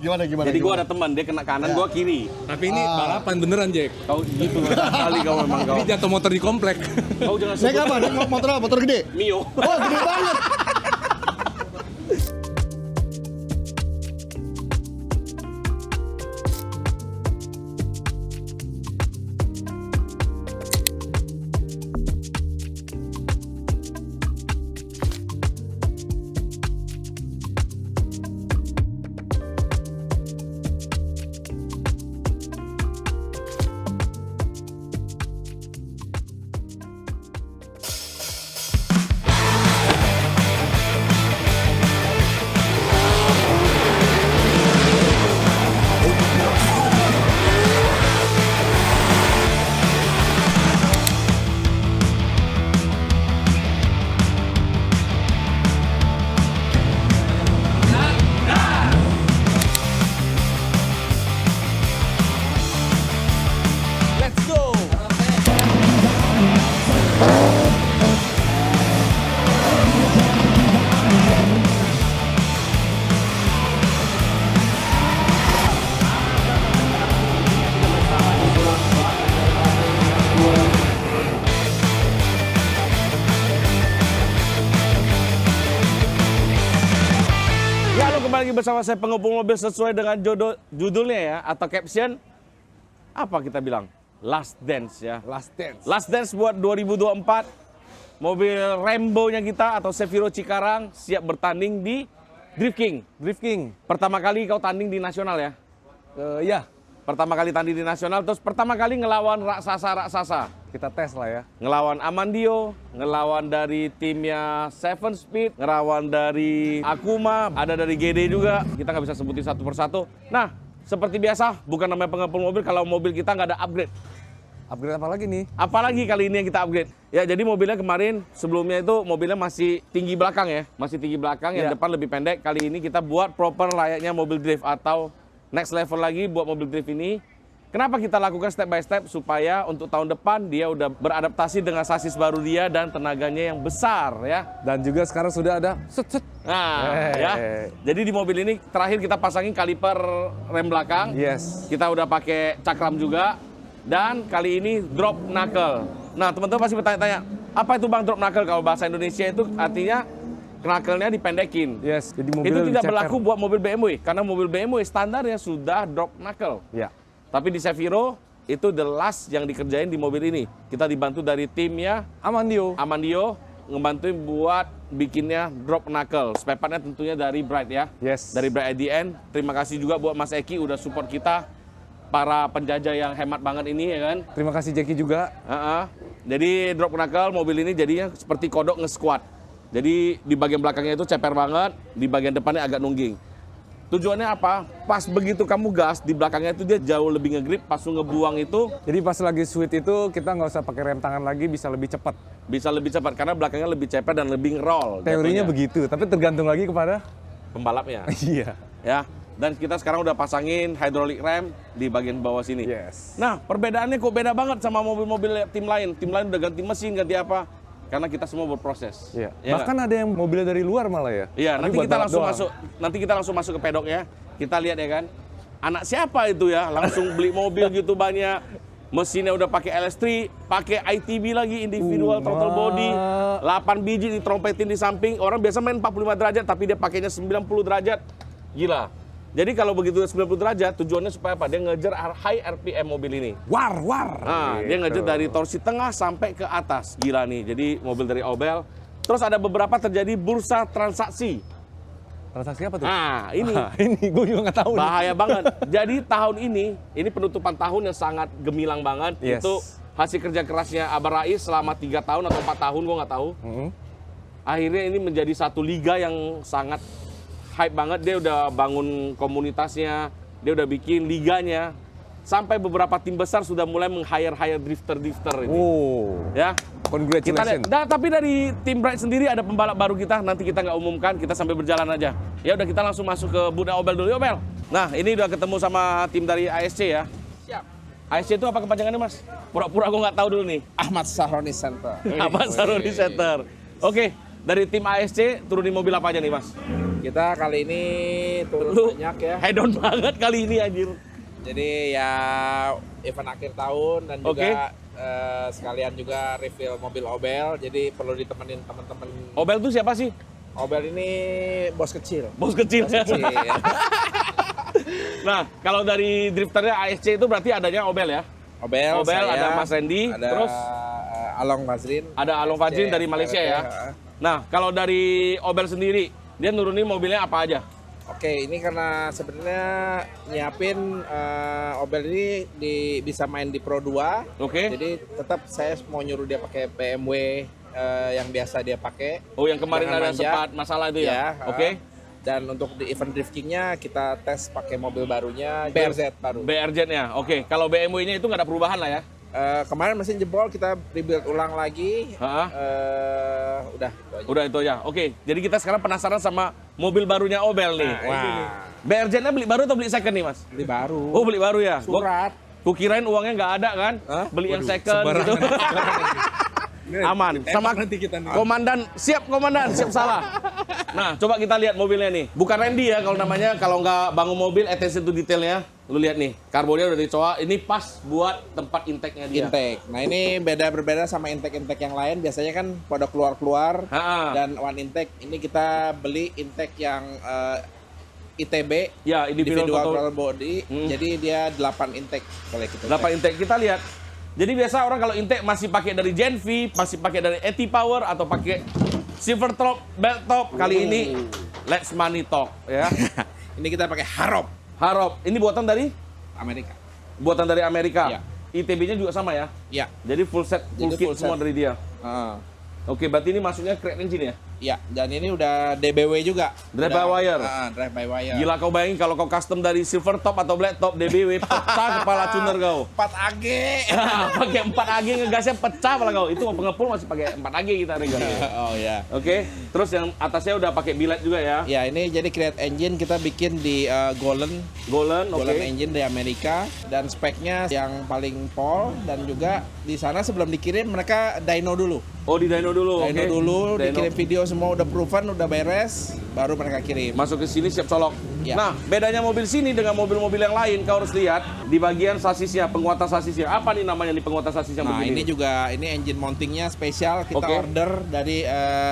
Gimana? Jadi gue ada teman, dia kena kanan, gue kiri. Tapi ini balapan beneran, Jack. Kau gitu kali kau memang kau. Ini jatuh motor di komplek. Kau jangan Naik sebut apa? Naik motor apa? Motor gede? Mio. Oh, gede banget. Let's go! Ya, lo kembali lagi bersama saya pengumpul mobil sesuai dengan judulnya ya, atau caption. Apa kita bilang? Last Dance ya. Last dance. Last Dance buat 2024. Mobil Rambo-nya kita atau Seviro Cikarang siap bertanding di Drift King. Drift King. Pertama kali kau tanding di nasional ya? Ya, Pertama kali tanding di nasional, terus pertama kali ngelawan raksasa-raksasa. kita tes lah ya. Ngelawan Amandio, ngelawan dari timnya Seven Speed, ngelawan dari Akuma, ada dari GD juga. Kita nggak bisa sebutin satu persatu. Nah, seperti biasa, bukan namanya pengepul mobil kalau mobil kita nggak ada upgrade. Upgrade apa lagi nih? Apalagi kali ini yang kita upgrade. Ya, jadi mobilnya kemarin sebelumnya itu mobilnya masih tinggi belakang ya. Masih tinggi belakang, yang Ya. depan lebih pendek. Kali ini kita buat proper layaknya mobil drift atau next level lagi buat mobil drift ini. Kenapa kita lakukan step by step? Supaya untuk tahun depan dia udah beradaptasi dengan sasis baru dia dan tenaganya yang besar ya. Dan juga sekarang sudah ada set. Nah, ya. Jadi di mobil ini terakhir kita pasangin kaliper rem belakang. Yes. Kita udah pakai cakram juga. Dan kali ini drop knuckle. Nah, teman-teman pasti bertanya-tanya, apa itu Bang drop knuckle? Kalau bahasa Indonesia itu artinya knuckle-nya dipendekin. Yes, jadi Itu mobilnya tidak lebih berlaku ceper. buat mobil BMW, karena mobil BMW standarnya sudah drop knuckle. Ya. Tapi di Seviro, itu the last yang dikerjain di mobil ini. Kita dibantu dari timnya Amandio. Amandio, ngebantuin buat bikinnya drop knuckle. Spare part-nya tentunya dari Bright ya. Yes. Dari Bright IDN. Terima kasih juga buat Mas Eki udah support kita. Para penjajah yang hemat banget ini ya kan. Terima kasih Jackie juga. Jadi drop knuckle mobil ini jadinya seperti kodok nge-squat. Jadi di bagian belakangnya itu ceper banget, di bagian depannya agak nungging. Tujuannya apa? Pas begitu kamu gas, di belakangnya itu dia jauh lebih ngegrip, pas lu ngebuang itu Jadi pas lagi sweet itu kita nggak usah pakai rem tangan lagi, bisa lebih cepat. bisa lebih cepat karena belakangnya lebih ceper dan lebih ngerol. Teorinya jatuhnya. begitu, tapi tergantung lagi kepada Pembalapnya. iya. Ya. Dan kita sekarang udah pasangin hydraulic rem di bagian bawah sini. Yes. Nah, perbedaannya kok beda banget sama mobil-mobil tim lain. Tim lain udah ganti mesin, ganti apa? Karena kita semua berproses. Iya. Ya Bahkan ada yang mobilnya dari luar malah ya. Iya, Tapi nanti buat kita balap langsung doang. masuk. Nanti kita langsung masuk ke pedoknya. Kita lihat ya kan. Anak siapa itu ya? Langsung beli mobil gitu banyak. Mesinnya udah pakai LS3, pakai ITB lagi, individual throttle body. 8 biji ditrompetin di samping. Orang biasa main 45 derajat tapi dia pakainya 90 derajat. Gila. Jadi kalau begitu 90 derajat, tujuannya supaya apa? Dia ngejar high RPM mobil ini. War. Nah, dia Gitu. ngejar dari torsi tengah sampai ke atas. Gila nih, jadi mobil dari Obel. Terus ada beberapa terjadi bursa transaksi. Transaksi apa tuh? Nah, ini ini gue juga nggak tahu. nih. bahaya banget. Jadi tahun ini penutupan tahun yang sangat gemilang banget. Yes. Itu hasil kerja kerasnya Abah Rais selama 3 tahun atau 4 tahun, gue nggak tahu. Akhirnya ini menjadi satu liga yang sangat hype banget. Dia udah bangun komunitasnya, dia udah bikin liganya. Sampai beberapa tim besar sudah mulai meng-hire drifter ini. Oh, Ya. Kita congratulations. tapi dari tim Bright sendiri ada pembalap baru kita. Nanti kita nggak umumkan, kita sambil berjalan aja. Ya udah, kita langsung masuk ke booth Obel dulu. Obel. Nah, ini udah ketemu sama tim dari ASC ya. Siap. ASC itu apa kepanjangannya, Mas? Pura-pura aku nggak tahu dulu nih. Ahmad Sahroni Center. Apa Saroni Center? Oke, dari tim ASC turunin mobil apa aja nih, Mas? Kita kali ini turun Lu banyak ya. head on banget kali ini anjir. Jadi ya event akhir tahun dan juga Oke. sekalian juga refill mobil Obel. Jadi perlu ditemenin teman-teman. Obel tuh siapa sih? Obel ini bos kecil. Bos kecil. Bos kecil. Nah, kalau dari drifternya ASC itu berarti adanya Obel ya? Obel, Obel, saya, ada Mas Randy, ada terus Along Fazrin. ada Along Fajrin dari Malaysia ya. Nah, kalau dari Obel sendiri, dia nurunin mobilnya apa aja? Oke, ini karena sebenarnya nyiapin Obel ini bisa main di Pro 2. Oke. Jadi tetap saya mau nyuruh dia pakai BMW yang biasa dia pakai. Oh, yang kemarin Jangan ada manja. sempat masalah itu ya? Oke. Dan untuk di event driftingnya kita tes pakai mobil barunya BRZ baru. BRZ-nya. Oke, kalau BMW-nya itu nggak ada perubahan lah ya? Kemarin mesin jebol kita rebuild ulang lagi. Ha-ha. Udah itu aja. Udah itu aja. Oke, jadi kita sekarang penasaran sama mobil barunya Obel nih. Nah, ini nih. BRZ-nya beli baru atau beli second nih, Mas? Beli baru. Oh, beli baru ya? Surat. Gua kirain uangnya nggak ada kan? Hah? Beli yang second gitu. Aman. Sama komandan, siap salah. Nah, coba kita lihat mobilnya nih. Bukan Randy ya kalau namanya, kalau nggak bangun mobil, attention to detailnya. Lu lihat nih, karbonnya udah dicoba. Ini pas buat tempat intake-nya dia. Intake. Nah ini berbeda sama intake-intake yang lain. Biasanya kan pada keluar-keluar Ha-ha. dan one intake. Ini kita beli intake yang ITB, Ya, individual individual total. body. Jadi dia 8 intake kalau kita. 8 intake. Kita lihat. Jadi biasa orang kalau intake masih pakai dari Gen V, masih pakai dari AT Power atau pakai Silver Top, Belt Top. Kali ini let's money talk ya. Ini kita pakai Harop Harop. Ini buatan dari Amerika. Amerika. Ya. ITB-nya juga sama ya. Ya. Jadi full set, full Jadi kit full semua set. dari dia. Heeh. Oke, berarti ini masuknya crate engine ya? Ya, dan ini udah DBW juga. Drive by wire. Drive by wire. Gila kau bayangin kalau kau custom dari silver top atau black top DBW pecah kepala tuner kau. 4 AG. Pakai 4 AG ngegasnya pecah kepala kau. Itu pengepul masih pakai 4 AG kita regal. Oh ya. Oke, terus yang atasnya udah pakai billet juga ya. Ya, ini jadi Create Engine kita bikin di Golden Golden, oke. Golden Engine dari Amerika dan speknya yang paling pol dan juga di sana sebelum dikirim mereka dyno dulu. Oh, di dyno dulu. Dyno oke. dulu, Dyno. dikirim video semua udah proven, udah beres, baru mereka kirim. Masuk ke sini siap colok. Ya. Nah, bedanya mobil sini dengan mobil-mobil yang lain kau harus lihat di bagian sasisnya, penguatan sasisnya. Apa nih namanya nih penguatan sasis yang Nah, begini? ini juga ini engine mountingnya spesial kita Oke. order dari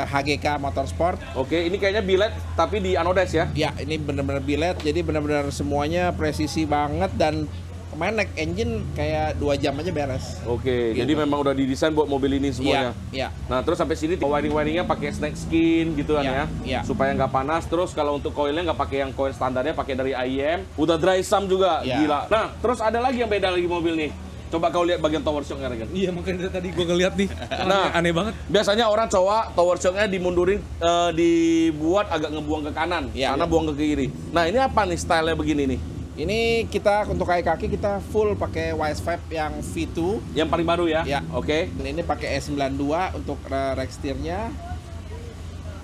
HGK Motorsport. Oke, ini kayaknya billet tapi di anodize ya. Ya, ini benar-benar billet, jadi benar-benar semuanya presisi banget dan kemarin naik engine kayak 2 jam aja beres. Oke, Gitu. jadi memang udah didesain buat mobil ini semuanya. Iya. Nah, terus sampai sini wiring-wiringnya pakai snake skin gitu kan Iya, ya, iya. supaya nggak panas. Terus kalau untuk koilnya nggak pakai yang koil standarnya, pakai dari IEM. Udah dry sump juga, Iya. gila. Nah, terus ada lagi yang beda lagi mobil nih. Coba kau lihat bagian tower shocknya, Regen. Iya, makanya dari tadi gue ngeliat nih. Nah. Aneh banget. Biasanya orang cowok tower shocknya dimundurin, dibuat agak ngebuang ke kanan, Iya, karena iya. buang ke kiri. Nah, ini apa nih stylenya begini nih? Ini kita untuk kaki kita full pakai Wise5 yang V2. Yang paling baru ya? Ya. Oke, Dan ini pakai S92 untuk rack steer-nya.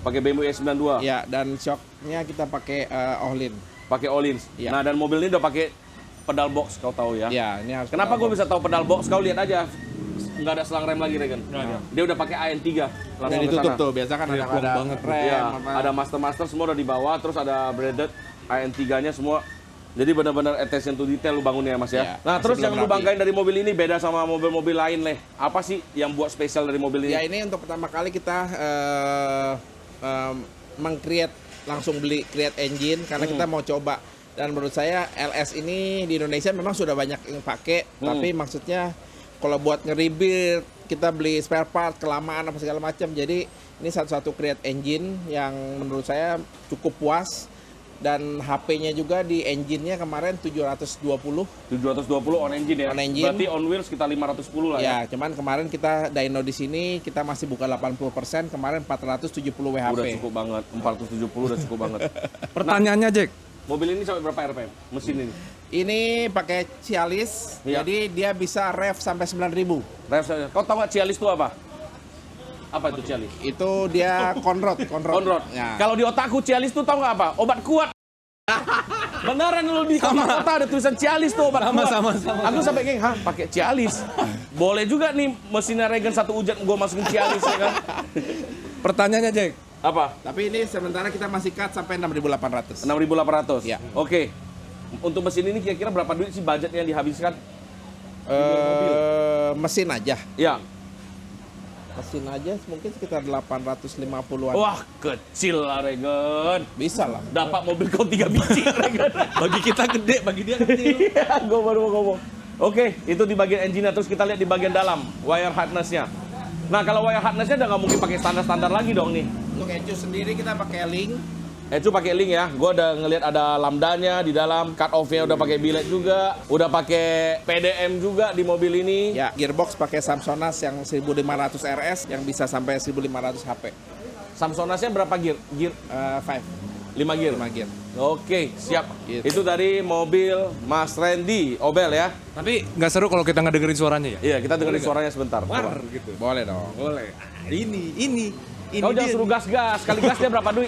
pakai BMW S92. Ya, dan shocknya kita pakai Ohlin. Pakai Olins. Iya. Nah, dan mobil ini udah pakai pedal box, kau tahu ya? Ya, ini harus. Kenapa gue bisa tahu pedal box? Kau lihat aja, nggak ada selang rem lagi, Regen. Dia udah pakai AN3. Udah langsung ke ditutup sana. tuh, biasa kan Iya, ada plong banget. rem, Iya, apa. ada master semua udah di bawah, terus ada braided AN3-nya semua. Jadi benar-benar attention to detail lu bangunnya ya, Mas ya. Iya, Nah, terus masih yang belum lu rapi. banggain dari mobil ini beda sama mobil-mobil lain, Leh. Apa sih yang buat spesial dari mobil ini? Ya, ini untuk pertama kali kita meng-create langsung beli create engine karena kita mau coba. Dan menurut saya LS ini di Indonesia memang sudah banyak yang pakai, tapi maksudnya kalau buat nge-rebuild kita beli spare part kelamaan apa segala macam. Jadi ini satu-satu create engine yang menurut saya cukup puas. Dan HP-nya juga di engine-nya kemarin 720. 720 on engine ya? On engine. Berarti on wheel sekitar 510 lah ya? Ya, cuman kemarin kita dyno di sini kita masih buka 80%, kemarin 470 WHP. Udah cukup banget, 470 udah cukup banget. Pertanyaannya, Jack. Mobil ini sampai berapa RPM? Mesin ini? Ini pakai Cialis, Iya. jadi dia bisa rev sampai 9.000. Rev saja. Kau tahu nggak Cialis itu apa? Apa itu Cialis? Itu dia conrod. Conrod. Ya. Kalau di otakku Cialis tuh tahu nggak apa? Obat kuat. Beneran lu di kota ada tulisan Cialis tuh obat kuat. Sama. Aku sampai kayak, hah pakai Cialis? Boleh juga nih mesinnya Regen 1 ujet gua masukin Cialis ya kan? Pertanyaannya, Jack. Apa? Tapi ini sementara kita masih cut sampai 6.800. 6.800. Ya. Oke. Untuk mesin ini kira-kira berapa duit sih budget yang dihabiskan? Mesin aja. Ya. Mesin aja mungkin sekitar 850-an. Wah, kecil lah Regen. Bisa lah. Dapat mobil kau 3 biji Regen. Bagi kita gede, bagi dia kecil. Iya, gue baru mau ngomong. Oke, itu di bagian engine, terus kita lihat di bagian dalam wire harness-nya. Nah, kalau wire harness-nya udah nggak mungkin pakai standar-standar lagi dong nih. Untuk ECU sendiri kita pakai link. Itu pakai link ya. Gue udah ngelihat ada lambdanya di dalam, cut off-nya udah pakai billet juga, udah pakai PDM juga di mobil ini. Ya, gearbox pakai Samsonite yang 1500 RS yang bisa sampai 1500 HP. Samsonite-nya berapa gear? Gear 5 5 gear. gear. Oke, siap. Gitu. Itu dari mobil Mas Randy Obel ya. Tapi nggak seru kalau kita nggak dengerin suaranya ya? Iya, kita dengerin suaranya sebentar. War gitu. Boleh dong. Boleh. Ini Kau jangan suruh gas-gas. Kali gasnya berapa duit?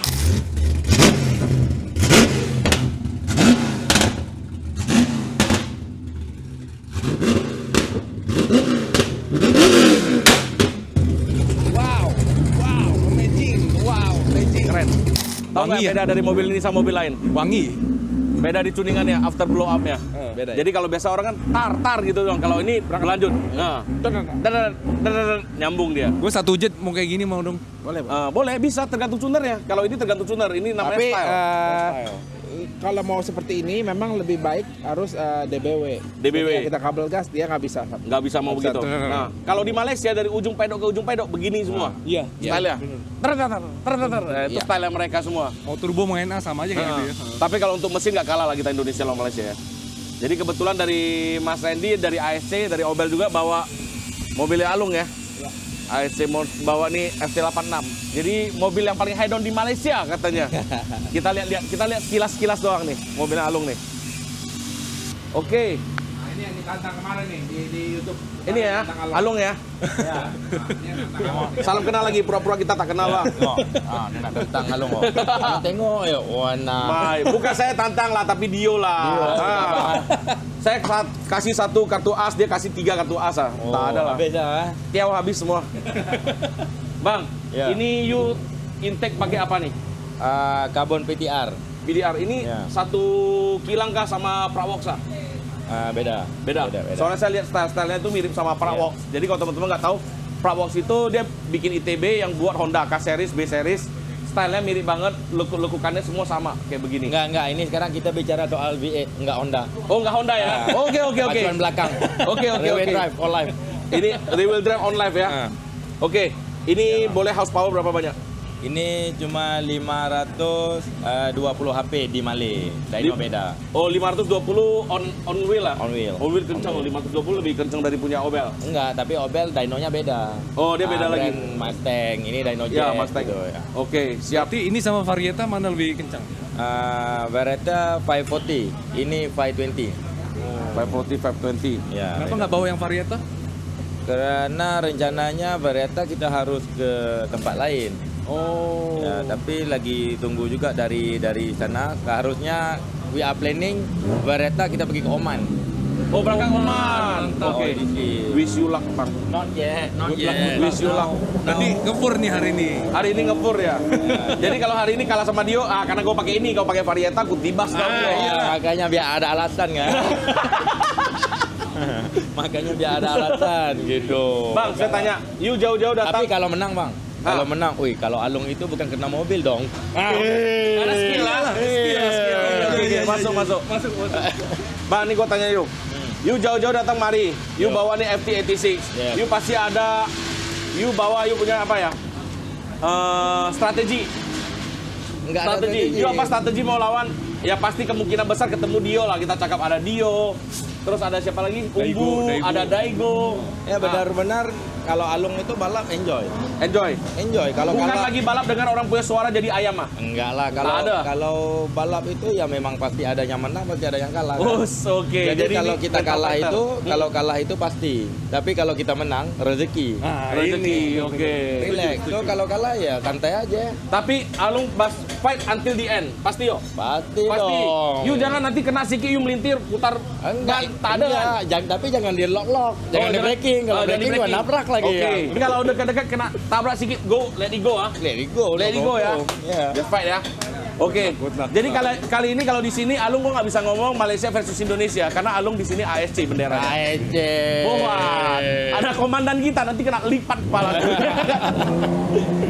Keren. Tahu nggak Wangi ya? beda dari mobil ini sama mobil lain? Wangi. Beda di tuningannya, after blow up-nya. Beda ya? Jadi kalau biasa orang kan tar gitu dong. Kalau ini berlanjut. Nah, nyambung dia. Gue satu jet mau kayak gini mau dong. Boleh, Bang. Boleh, bisa tergantung tunernya. Kalau ini tergantung tuner, ini namanya Tapi style. kalau mau seperti ini memang lebih baik harus DBW. DBW. Ketika kita kabel gas dia nggak bisa. Nggak bisa mau begitu. Nah, kalau di Malaysia dari ujung pedok ke ujung pedok begini semua. Iya. Style-nya. Itu style mereka semua. Mau turbo mau NA sama aja kayak gitu ya. Tapi kalau untuk mesin nggak kalah lah kita Indonesia lawan Malaysia ya. Jadi kebetulan dari Mas Randy, dari ASC, dari Obel juga bawa mobilnya Alung ya. ASC mau bawa nih FT86. Jadi mobil yang paling high down di Malaysia katanya. Kita lihat kilas-kilas doang nih mobilnya Alung nih. Oke. Nah, ini yang ditantang kemarin nih di YouTube. Ini ya, Alung ya. Salam kenal lagi, pura-pura kita tak kenal bang. Tentang Alung kok. Tengok ya warna. Mai, bukan saya tantang lah, tapi Dio lah. Saya kasih 1 kartu as, dia kasih 3 kartu as ah. Tak ada lah. Beda. Tiaw habis semua. Bang, Ya. ini you intake pakai apa nih? Karbon PTR. PDR ini Ya. 1 kilang kah sama Prawox ah? Beda. Beda. Soalnya saya lihat style-stylenya itu mirip sama Prawox. Jadi kalau teman-teman nggak tahu, Prawox itu dia bikin ITB yang buat Honda K-Series, B-Series. Stylenya mirip banget, lekukannya semua sama kayak begini. Enggak. Ini sekarang kita bicara soal V8, enggak Honda. Oh, nggak Honda ya? Oke. Pacuan belakang. Oke. Rear-wheel drive, all live. Ini rear wheel drive on live ya? Oke. Ini boleh horsepower berapa banyak? Ini cuma 520 HP di Malay. Dyno beda. Oh, 520 on wheel lah? On wheel. On wheel kencang, 520 lebih kencang dari punya Obel. Enggak, tapi Obel dynonya beda. Oh, dia beda lagi. Brand Mustang, ini dyno jet. Ya, Mustang. gitu, ya. Oke, siap. Berarti ini sama Varieta mana lebih kencang? Beretta 540, ini 520. 540, 520. Ya. Kenapa nggak bawa yang Varieta? Karena rencananya Beretta kita harus ke tempat lain. Oh. Ya, tapi lagi tunggu juga dari sana. Harusnya we are planning Beretta kita pergi ke Oman. Oh, berangkat Oman. Oke. Wish you luck, Bang. Not yet. Wish you luck. Nanti ngepur nih hari ini. Hari ini ngepur ya. Jadi kalau hari ini kalah sama Dio, karena gue pakai ini, kau pakai Varieta, gue tibas kau. Makanya biar ada alasan kan. Makanya biar ada alasan gitu. Bang, saya tanya, you jauh-jauh datang. Tapi kalau menang bang, kalau menang, kalau Alung itu bukan kena mobil dong. Karena skill lah. Skill. Masuk. Bang, ini gue tanya you. You jauh-jauh datang mari. You bawa nih FT86. Yeah. You pasti ada. You bawa, you punya apa ya? Strategi. Enggak ada Strategi. You apa strategi mau lawan? Ya pasti kemungkinan besar ketemu Dio lah. Kita cakap ada Dio. Terus ada siapa lagi? Umbu, ada Daigo. Ya benar-benar kalau Alung itu balap enjoy. Enjoy. Kalau Bukan kalah lagi balap dengan orang punya suara jadi ayam ah. enggak lah Tak ada. kalau balap itu ya memang pasti ada yang menang pasti ada yang kalah. Oke. Jadi kalau ini kita kalah mental. itu kalau kalah itu pasti. Tapi kalau kita menang rezeki. Rezeki. Oke. Relax. So kalau kalah ya santai aja. Tapi Alung fight until the end. Pasti yo. Pasti Pasti. dong. You jangan nanti kena siki you melintir putar. Enggak, Tak ada kan? tapi jangan di lock-lock. Jangan di jangan- braking. Kalau jangan di braking gua braking. nabrak lagi. Oke, ini kalau dekat-dekat kena tabrak sedikit, go, let it go ah. Let it go. Let it go ya. Yeah. Just fight ya. Oke. Jadi kali ini kalau di sini Alung gua nggak bisa ngomong Malaysia versus Indonesia karena Alung di sini ASC benderanya. ASC. Wah, ada komandan kita nanti kena lipat kepala.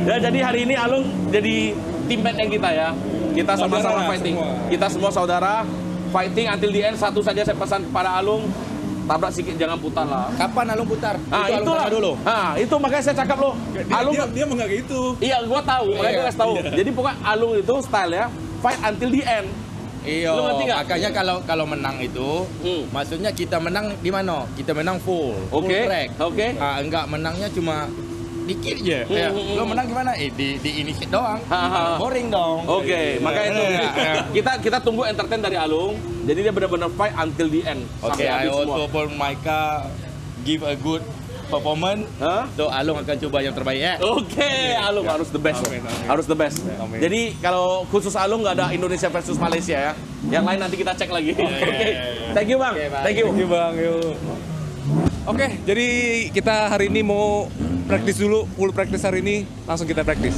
Ya, jadi hari ini Alung jadi teammate-nya kita ya. Kita sama-sama fighting. Kita semua saudara. Fighting until the end. Satu saja saya pesan kepada Alung, tabrak sedikit jangan putar lah. Kapan Alung putar? Nah, Alung itulah tanya dulu. Nah, itu makanya saya cakap lo. Alung Dia mah nggak gitu. iya, gua tahu. Makanya gua kasih tahu. Jadi pokoknya Alung itu style ya, fight until the end. Iya, Lu ngerti nggak? makanya kalau menang itu, maksudnya kita menang di mana? Kita menang full Oke. track. Oke. Enggak menangnya cuma dikit aja. Ya, lo menang gimana? Di initiate doang. Boring dong. Oke, makanya itu kita tunggu entertain dari Alung. Jadi dia benar-benar fight until the end. Oke, sampai I habis semua. also for Maika give a good performance. Hah? So Alung akan coba yang terbaik ya. Oke, Alung harus the best. Amin, amin. Harus the best. Amin. Jadi kalau khusus Alung nggak ada Indonesia versus Malaysia ya. Yang lain nanti kita cek lagi. Oke. Thank you, Bang. Thank you. Thank you Bang, yuk. Oke, jadi kita hari ini mau praktis dulu, full praktis hari ini, langsung kita praktis.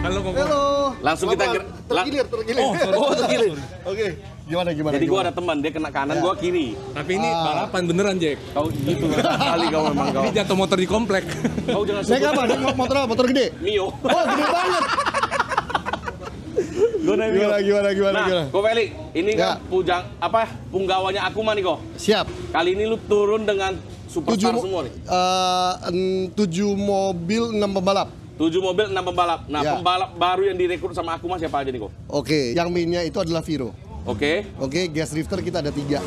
Halo, Koko. Halo. Langsung kita tergilir. tergilir. Oke, gimana? Jadi gua ada teman, dia kena kanan, gua kiri. Tapi ini balapan beneran, Jack. Kau gitu kali kau memang kau. Ini jatuh motor di komplek. Kau jangan Naik apa? Naik motor apa? Motor gede? Mio. Oh, gede banget. Gua naik Mio. Gimana? Nah, Ko Felix, ini Ya. kan punggawanya aku mah nih kok. Siap. Kali ini lu turun dengan superstar semua nih. 7 mobil 6 pembalap. 7 mobil, 6 pembalap. Nah, Ya. pembalap baru yang direkrut sama aku mah siapa aja nih kok? Oke, yang mainnya itu adalah Viro. Oke. Oke, gas drifter kita ada 3.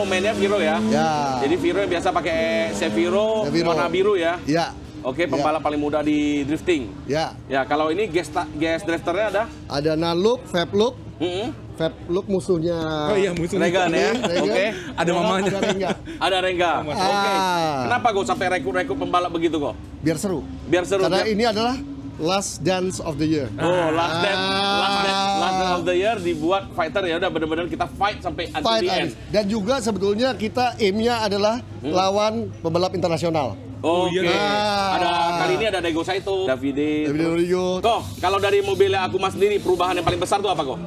Mainnya Viro ya. Ya. Jadi Viro yang biasa pakai Seviro, Seviro. warna biru ya. Ya. Oke, pembalap paling muda di drifting. Ya. Ya, kalau ini gas drifternya ada. Ada Nalook, Fablook. Mm-mm. Fablook musuhnya. Oh iya, musuh. Regan ya. Regan. Oke. Ada mamanya. Ada Rengga. Ada Rengga. Oke. Ah. Kenapa kok sampai rekrut pembalap begitu kok? Biar seru. Biar seru. Karena biar- ini adalah last dance of the year. Oh, last dance of the year dibuat fighter ya udah benar-benar kita fight sampai until Fight the end. Dan juga sebetulnya kita aimnya adalah lawan pembalap internasional. Oke. Ah. Ada kali ini ada Dego Saito, Davide. David Rodrigo, Kok, kalau dari mobilnya aku mas sendiri perubahan yang paling besar tuh apa kok?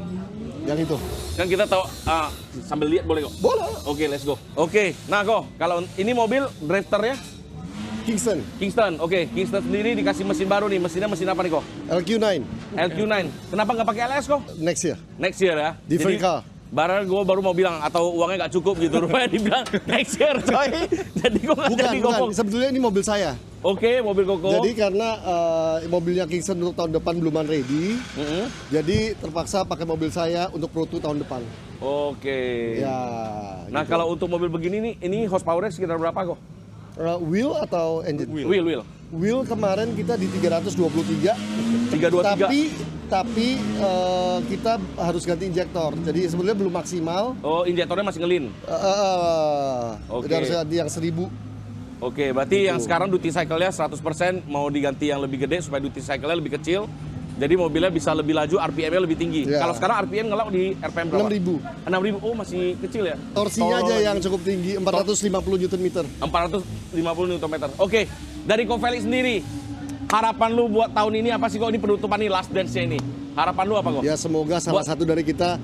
yang itu. Kan kita tahu sambil lihat boleh kok. Boleh. Oke, let's go. Oke, nah kok kalau ini mobil drifternya Kingston, Kingston. Oke, Kingston sendiri dikasih mesin baru nih. Mesinnya mesin apa nih kok? LQ9, LQ9. Kenapa nggak pakai LS kok? next year. Next year ya. Different Jadi, car. Barang gue baru mau bilang atau uangnya nggak cukup gitu. Rupanya dibilang next year coy. Jadi gue nggak jadi Bukan. ngomong. Sebetulnya ini mobil saya. Oke, mobil Koko. Jadi karena mobilnya Kingston untuk tahun depan belum ready, jadi terpaksa pakai mobil saya untuk Pro 2 tahun depan. Oke. Ya. Nah gitu. kalau untuk mobil begini nih, ini horsepower-nya sekitar berapa kok? Wheel atau engine? Wheel. Wheel kemarin kita di 323. 323. Tapi kita harus ganti injektor. Jadi sebenarnya belum maksimal. Oh, injektornya masih ngelin. Oke. Udah harus ganti yang 1000. Oke, berarti yang sekarang duty cycle-nya 100% mau diganti yang lebih gede supaya duty cycle-nya lebih kecil. Jadi mobilnya bisa lebih laju, RPM-nya lebih tinggi. Ya. Kalau sekarang RPM ngelak di RPM berapa? 6.000. 6.000. Oh, masih kecil ya? Torsinya aja yang cukup tinggi, 450 Nm. 450 Nm. Oke, dari Ko Felix sendiri, harapan lu buat tahun ini apa sih kok? Ini penutupan nih last dance-nya ini. Harapan lu apa kok? Ya semoga salah satu dari kita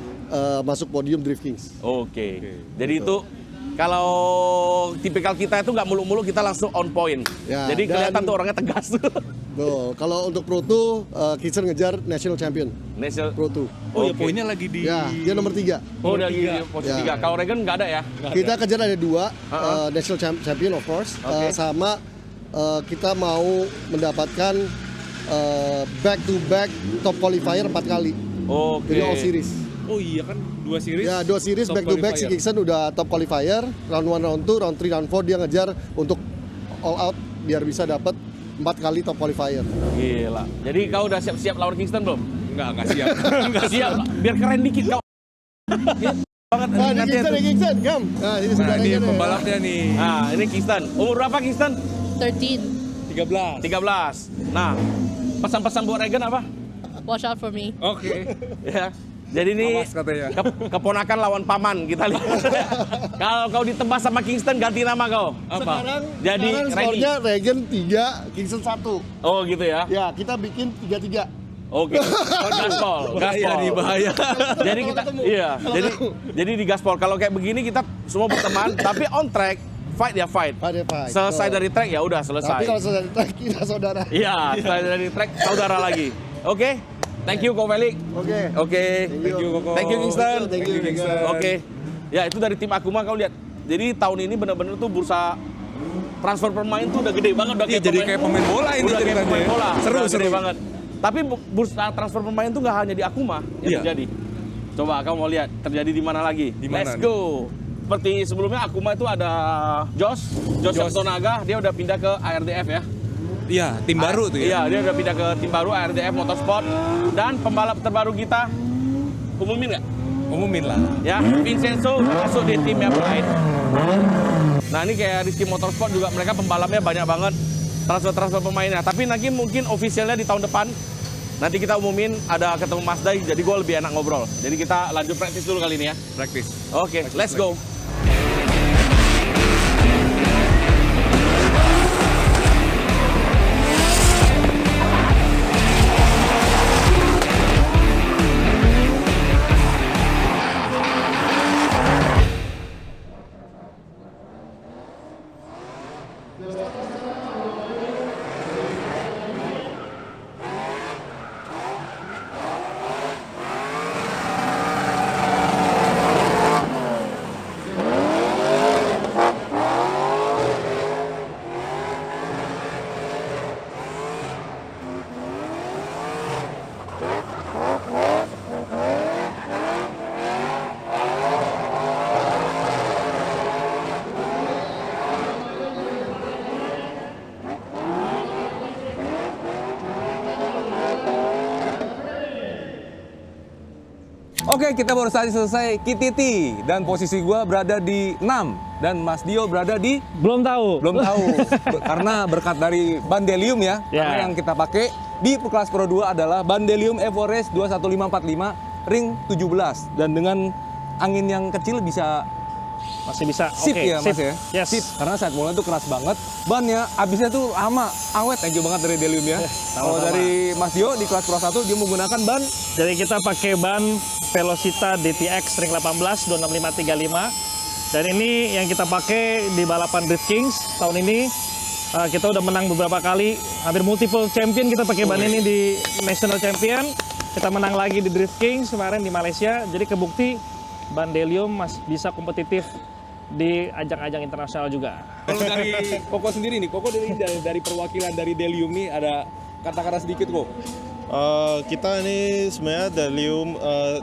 masuk podium Drift Kings. Oke. Jadi itu kalau tipikal kita itu nggak muluk-muluk, kita langsung on point. Ya, Jadi dan- kelihatan tuh orangnya tegas. Tuh, kalau untuk Pro 2, Kingston ngejar National Champion National. Pro 2. Oh ya, Oke. poinnya lagi di... Ya, dia nomor 3. Oh, udah di posisi Ya. 3. Kalau Regan nggak ada ya? Kita kejar ada 2, National Champion of course, Oke. sama kita mau mendapatkan back to back top qualifier 4 kali. Oke. Jadi all series. Oh iya kan, 2 series. Ya, 2 series top back to back si qualifier. Kingston udah top qualifier, round 1, round 2, round 3, round 4 dia ngejar untuk all out biar bisa dapat 4 kali top qualifier. Gila. Jadi kau udah siap-siap lawan Kingston belum? Enggak siap. Siap. Biar keren dikit kau. Banget Nah, ini nanti Kingston, itu. ini Kingston, Kam. Nah, ini Nah, saudaranya ini nih. pembalapnya nih. Nah, ini Kingston. Umur berapa Kingston? 13. 13. 13. Nah, pesan-pesan buat Regan apa? Watch out for me. Oke. Ya. Jadi ini Awas katanya. keponakan lawan paman kita lihat. Kalau kau ditebas sama Kingston ganti nama kau. Apa? Jadi Sekarang Randy. skornya Regen 3, Kingston 1. Oh gitu ya. Ya, kita bikin 3-3. Oke. Gaspol, Bahaya nih, bahaya. Jadi kita iya, jadi di gaspol kalau kayak begini kita semua berteman tapi on track fight ya fight. Fight. Selesai dari track ya udah Tapi selesai. kalau sudah di track, kita saudara. Iya, selesai dari track saudara lagi. Oke. Thank you Ko Felix. Oke. Oke. Thank you, Koko. Thank you Kingston. Thank you, Kingston. Oke. Ya itu dari tim Akuma kau lihat. Jadi tahun ini benar-benar tuh bursa transfer pemain tuh udah gede banget udah Iya, jadi kayak pemain bola ini udah kayak ceritanya. pemain bola. Seru, Udah seru. gede banget. Tapi bursa transfer pemain tuh nggak hanya di Akuma yang Iya. terjadi. Coba kamu mau lihat terjadi di mana lagi? Di mana Let's nih? go. Seperti sebelumnya Akuma itu ada Josh Septonaga, dia udah pindah ke ARDF ya. Iya, tim baru tuh ya. Iya, dia udah pindah ke tim baru ARDF Motorsport. Dan pembalap terbaru kita umumin nggak? Umumin lah. Ya, Vincenzo masuk di tim yang lain. Nah ini kayak Rizky Motorsport juga mereka pembalapnya banyak banget transfer pemainnya. Tapi nanti mungkin officialnya di tahun depan nanti kita umumin ada ketemu Mas Dai. Jadi gue lebih enak ngobrol. Jadi kita lanjut praktis dulu kali ini ya. Praktis. Oke, let's go. Oke, kita baru saja selesai KTT dan posisi gua berada di 6 dan Mas Dio berada di Belum tahu. belum tahu karena berkat dari Bandelium ya. Ya. Karena yang kita pakai di kelas Pro 2 adalah Bandelium Everest 21545 ring 17 dan dengan angin yang kecil bisa Masih bisa. sip Oke, ya Mas sip. ya. Yes. Sip karena saat mulai itu keras banget. Bannya abisnya tuh lama, awet. Thank you banget dari Delium ya. Kalau sama-sama. dari Mas Dio di kelas Pro 1 dia menggunakan ban Jadi kita pakai ban Velocita DTX ring 18 26535. Dan ini yang kita pakai di balapan Drift Kings tahun ini. Kita udah menang beberapa kali, hampir multiple champion kita pakai ban ini di National Champion. Kita menang lagi di Drift Kings kemarin di Malaysia. Jadi kebukti ban Delium masih bisa kompetitif di ajang-ajang internasional juga. Kalau dari Koko sendiri nih, Koko dari perwakilan dari Delium nih ada kata-kata sedikit kok. Kita ini sebenarnya Delium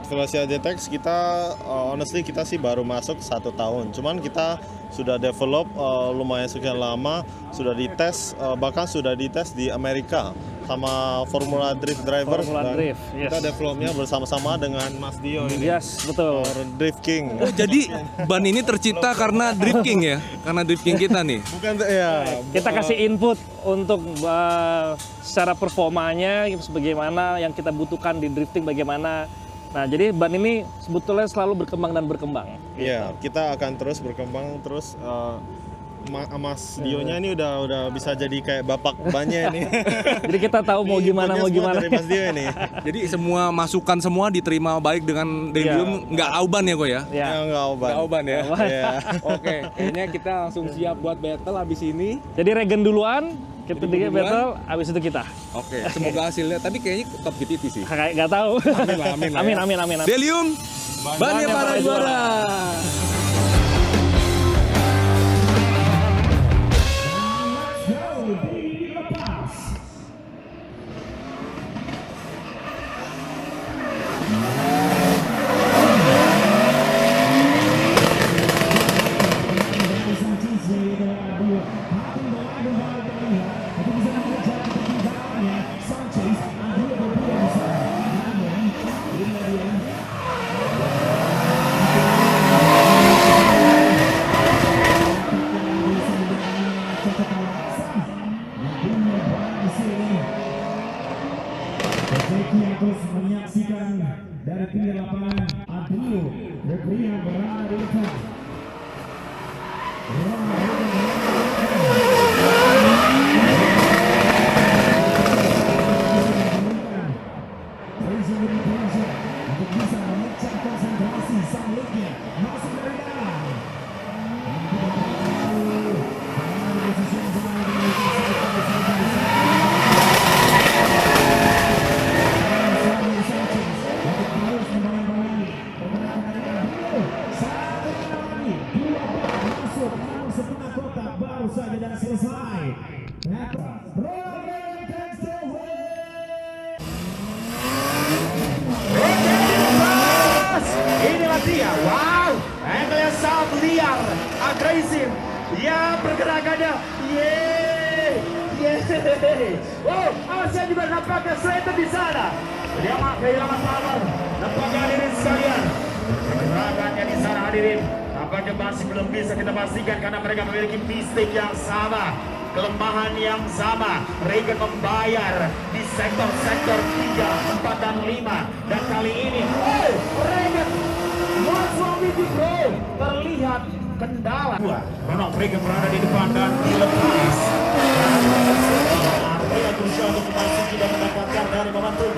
Velocita DTX kita honestly kita sih baru masuk 1 tahun. Cuman kita sudah develop lumayan sekian lama, sudah dites bahkan sudah dites di Amerika sama Formula Drift Driver. Formula dan Drift, yes. Kita developnya bersama-sama dengan Mas Dio ini. Yes, betul. Drift King. Oh, jadi ban ini tercipta karena Drift King ya? Karena Drift King kita nih. Bukan ya. Kita kasih input untuk secara performanya bagaimana yang kita butuhkan di drifting bagaimana. Nah, jadi ban ini sebetulnya selalu berkembang dan berkembang. Iya, kita akan terus berkembang terus. Mas Dio-nya ini udah bisa jadi kayak bapak bannya ini. Jadi kita tahu mau Ini gimana inputnya mau semua gimana. dari Mas Dio ini. Jadi semua masukan semua diterima baik dengan Delium, nggak auban ya kok ya? Ya. Ya, nggak obat. Nggak auban ya? Iya. Oke, kayaknya kita langsung siap buat battle abis ini. Jadi Regen duluan, kita Jadi di duluan. battle, habis itu kita. Oke, semoga hasilnya. Tapi kayaknya top GTT sih. Kayak nggak tahu. Amin lah, amin lah ya. amin. Delium, bannya para juara. tidak selesai. Ronald Reagan takes the win. Inilah dia, wow, angle yang sangat liar, agresif, ya pergerakannya, yeay. Oh, Arsia juga nampaknya Slater di sana. Dia kehilangan power, nampaknya hadirin sekalian. Pergerakannya di sana hadirin, nampaknya masih belum bisa kita pastikan karena mereka memiliki mistake yang sama, kelemahan yang sama. Reagan membayar di sektor-sektor 3, 4, dan 5. Dan kali ini, oh, Reagan, what's wrong with you, bro? Terlihat kendala. Ronald Reagan berada di depan dan dilepas. Artinya berusaha untuk memasuki dan mendapatkan dari momentum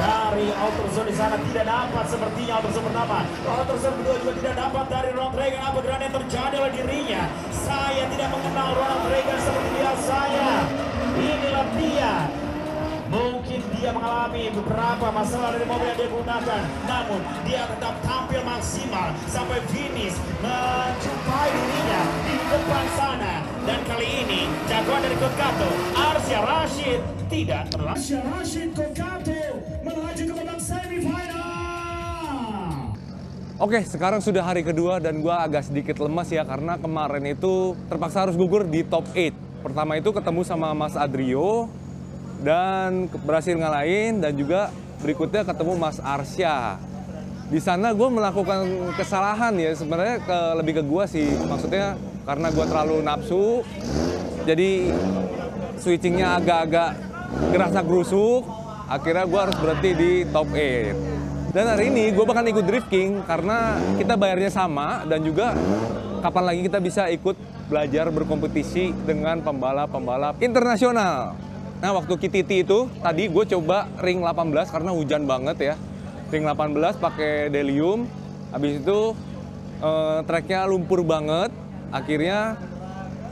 dari outer zone di sana, tidak dapat sepertinya outer zone pertama. Outer zone kedua juga tidak dapat dari Ronald Reagan. Apa gerangan yang terjadi oleh dirinya? Saya tidak mengenal Ronald Reagan seperti biasanya. Inilah dia. Mungkin dia mengalami beberapa masalah dari mobil yang dia gunakan, namun dia tetap tampil maksimal sampai finish, menjumpai dirinya di depan sana. Dan kali ini jagoan dari Kokato, Arsia Rashid, tidak terlalu. Arsia Rashid Kokato melaju ke babak semifinal. Oke, sekarang sudah hari kedua dan gue agak sedikit lemas ya karena kemarin itu terpaksa harus gugur di top 8. Pertama itu ketemu sama Mas Adrio dan berhasil ngalahin, dan juga berikutnya ketemu Mas Arsya. Di sana gue melakukan kesalahan ya, sebenarnya lebih ke gue sih, maksudnya karena gue terlalu nafsu, jadi switchingnya agak-agak ngerasa gerusuk, akhirnya gue harus berhenti di top 8. Dan hari ini gue bahkan ikut drifting karena kita bayarnya sama, dan juga kapan lagi kita bisa ikut belajar berkompetisi dengan pembalap-pembalap internasional. Nah, waktu KTT itu tadi gue coba ring 18 karena hujan banget ya. Ring 18 pakai Delium. Habis itu tracknya lumpur banget. Akhirnya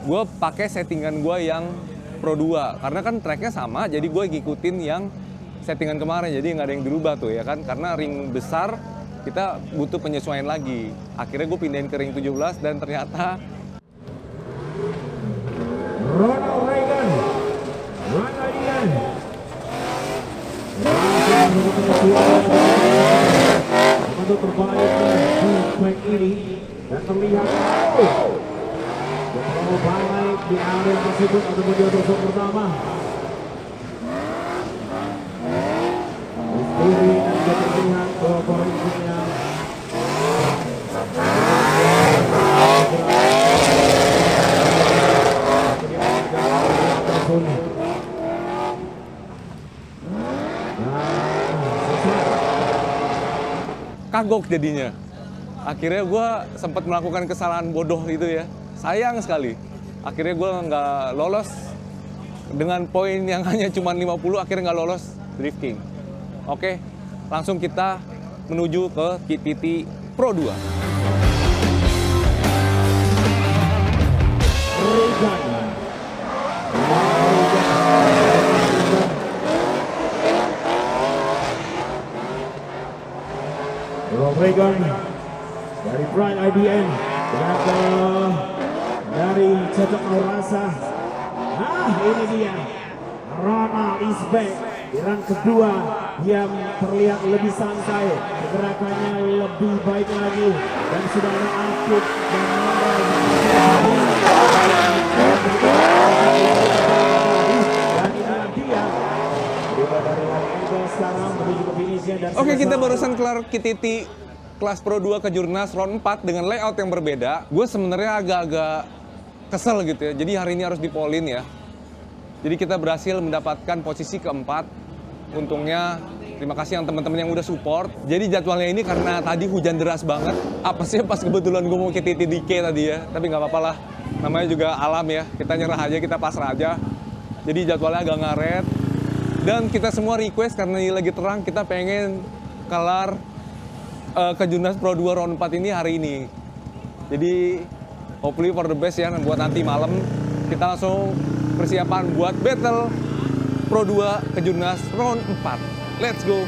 gue pakai settingan gue yang Pro 2. Karena kan tracknya sama, jadi gue ngikutin yang settingan kemarin. Jadi nggak ada yang dirubah tuh ya kan. Karena ring besar kita butuh penyesuaian lagi. Akhirnya gue pindahin ke ring 17 dan ternyata Ronald Reagan. Untuk terbaiknya di track ini dan terlihat terlalu baik di area tersebut untuk menjadi zone pertama. Misteri dan juga terlihat bahwa koreksinya kagok jadinya. Akhirnya gue sempat melakukan kesalahan bodoh itu ya. Sayang sekali. Akhirnya gue nggak lolos dengan poin yang hanya cuma 50, akhirnya nggak lolos drifting. Oke, langsung kita menuju ke KTT Pro 2. Reagan dari Pride IBN dari Cocok Aurasa. Nah, ini dia Ronald is back. Di run kedua dia terlihat lebih santai, gerakannya lebih baik lagi dan sudah ada aktif dan inilah dia dari Angle sekarang menuju ke finishnya. Oke, kita barusan kelar KTT kelas Pro 2 Kejurnas round 4 dengan layout yang berbeda. Gue sebenarnya agak-agak kesel gitu ya. Jadi hari ini harus dipolin ya. Jadi kita berhasil mendapatkan posisi keempat. Untungnya terima kasih yang teman-teman yang udah support. Jadi jadwalnya ini karena tadi hujan deras banget. Apa sih pas kebetulan gue mau KTT DK tadi ya. Tapi nggak apa-apa lah. Namanya juga alam ya. Kita nyerah aja, kita pasrah aja. Jadi jadwalnya agak ngaret. Dan kita semua request karena ini lagi terang, kita pengen kelar Kejurnas Pro 2 round 4 ini hari ini. Jadi hopefully for the best ya, buat nanti malam kita langsung persiapan buat battle Pro 2 Kejurnas round 4. Let's go!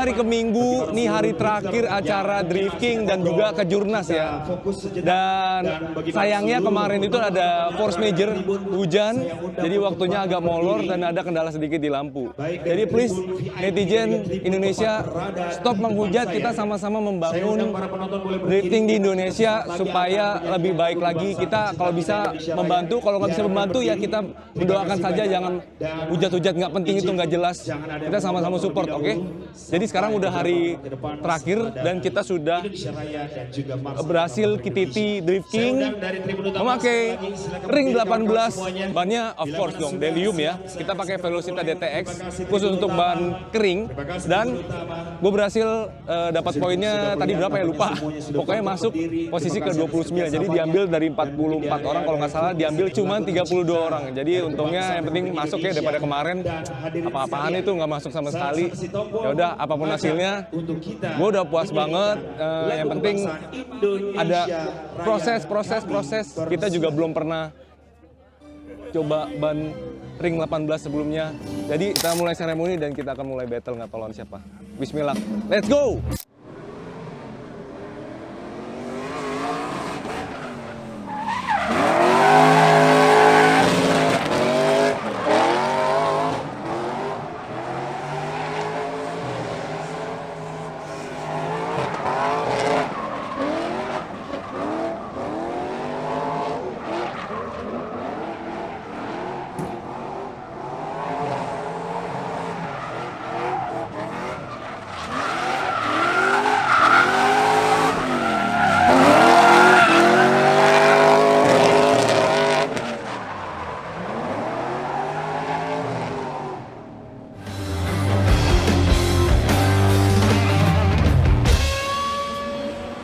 hari ke Minggu, nih hari terakhir acara drifting dan juga kejurnas ya. Dan sayangnya kemarin itu ada force major, hujan, jadi waktunya agak molor dan ada kendala sedikit di lampu. Jadi please netizen Indonesia stop menghujat, kita sama-sama membangun drifting di Indonesia supaya lebih baik lagi. Kita kalau bisa membantu, kalau nggak bisa membantu ya kita mendoakan saja, jangan hujat-hujat nggak penting itu nggak jelas. Kita sama-sama support, oke? Jadi sekarang udah hari terakhir dan kita sudah berhasil KTT drifting memakai ring 18, bannya of course dong Delium ya. Kita pakai Velocita DTX khusus untuk ban kering dan gue berhasil dapat poinnya tadi berapa ya lupa. Pokoknya masuk posisi ke 29. Jadi diambil dari 44 orang kalau nggak salah diambil cuma 32 orang. Jadi untungnya yang penting masuk ya daripada kemarin apa-apaan itu nggak masuk sama sekali. Ya udah apapun hasilnya, gue udah puas banget. Yang penting ada proses. Kita juga belum pernah coba ban ring 18 sebelumnya. Jadi kita mulai seremoni dan kita akan mulai battle nggak tahu lawan siapa. Bismillah, let's go!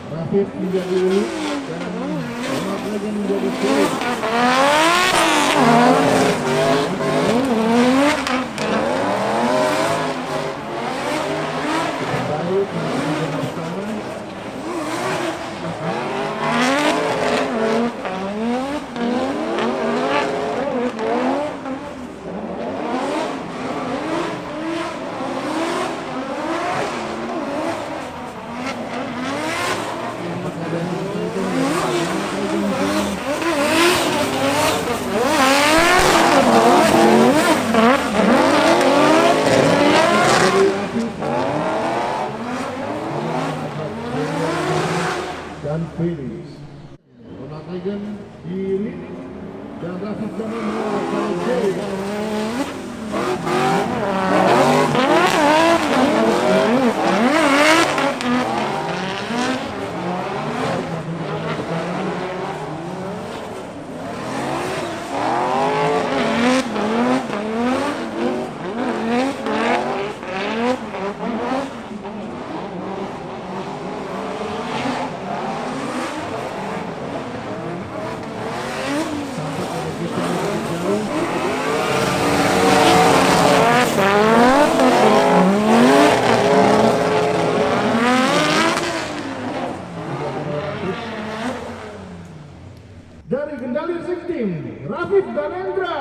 Rafif menjadi unik dan Muhammad lagi menjadi sulit. Baik, bersama. Dan finish. Ronald Reagan kiri dan Rafif Dhanendra dari Kendali Racing Team, Rafif Dhanendra.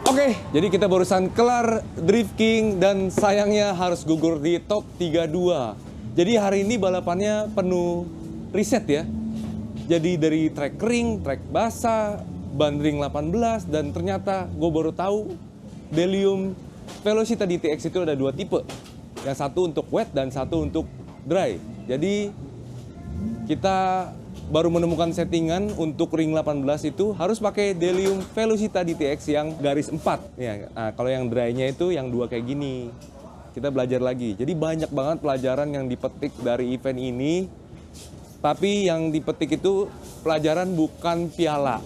Oke, jadi kita barusan kelar drifting dan sayangnya harus gugur di top 32. Jadi hari ini balapannya penuh riset ya. Jadi dari track kering, track basah, ban ring 18, dan ternyata gue baru tahu Delium Velocita DTX itu ada dua tipe. Yang satu untuk wet dan satu untuk dry. Jadi kita baru menemukan settingan untuk ring 18 itu harus pakai Delium Velocita DTX yang garis 4. Ya, nah, kalau yang dry-nya itu yang dua kayak gini. Kita belajar lagi. Jadi banyak banget pelajaran yang dipetik dari event ini. Tapi yang dipetik itu pelajaran bukan piala.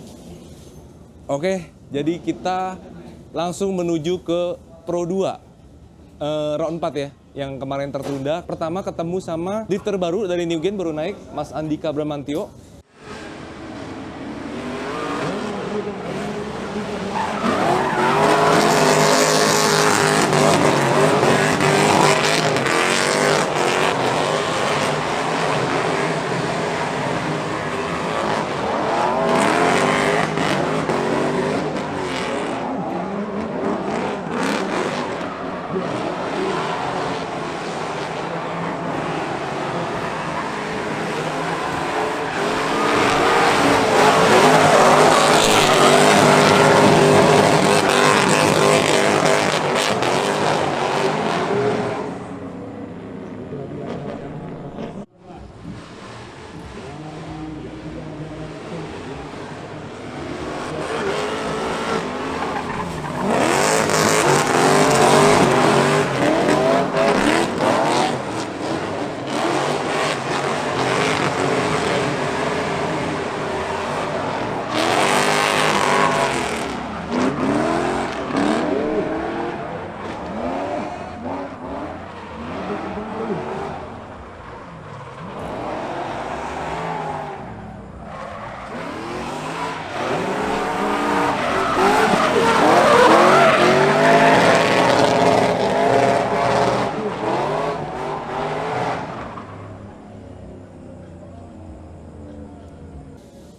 Oke, jadi kita langsung menuju ke Pro 2. Round 4 ya, yang kemarin tertunda. Pertama ketemu sama drifter baru dari New Gen, baru naik, Mas Andika Bramantio.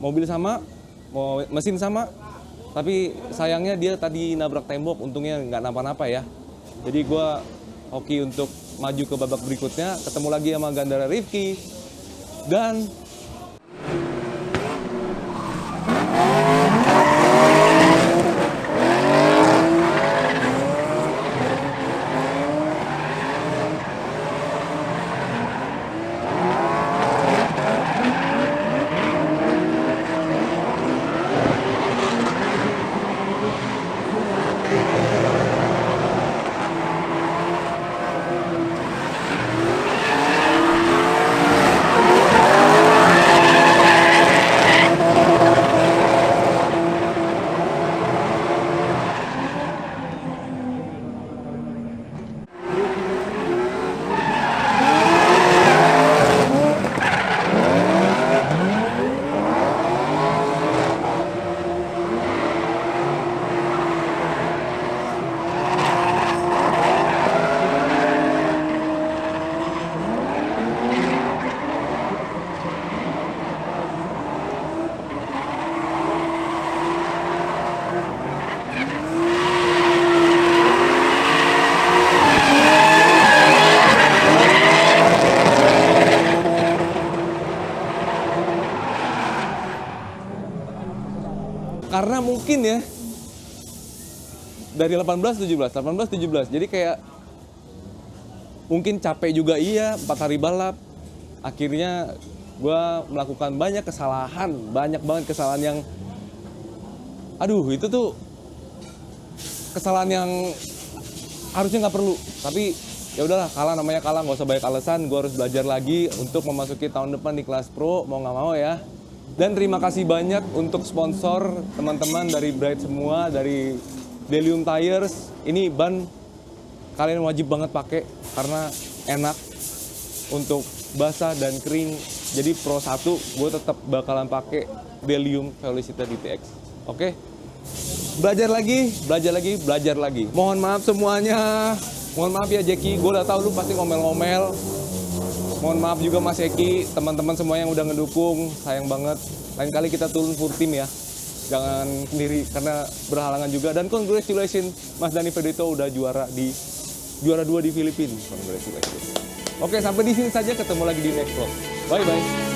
mobil sama, mesin sama, tapi sayangnya dia tadi nabrak tembok, untungnya nggak napa-napa ya. Jadi gue hoki untuk maju ke babak berikutnya, ketemu lagi sama Gandara Rifki, dan karena mungkin ya dari 18-17, jadi kayak mungkin capek juga iya 4 hari balap. Akhirnya gue melakukan banyak banget kesalahan yang, aduh itu tuh kesalahan yang harusnya nggak perlu. Tapi ya udahlah, kalah namanya kalah, nggak usah banyak alasan. Gue harus belajar lagi untuk memasuki tahun depan di kelas pro, mau nggak mau ya. Dan terima kasih banyak untuk sponsor teman-teman dari Bright semua, dari Delium Tires. Ini ban kalian wajib banget pakai karena enak untuk basah dan kering. Jadi Pro 1 gue tetap bakalan pakai Delium Velocita DTX. Oke? Belajar lagi. Mohon maaf semuanya. Mohon maaf ya Jeki, gue udah tahu lu pasti ngomel-ngomel. Mohon maaf juga Mas Eki, teman-teman semua yang udah ngedukung, sayang banget. Lain kali kita turun full tim ya, jangan sendiri karena berhalangan juga. Dan congratulations Mas Dani Fedito udah juara 2 di Filipina. Congratulations. Oke, sampai di sini saja, ketemu lagi di next vlog. Bye bye.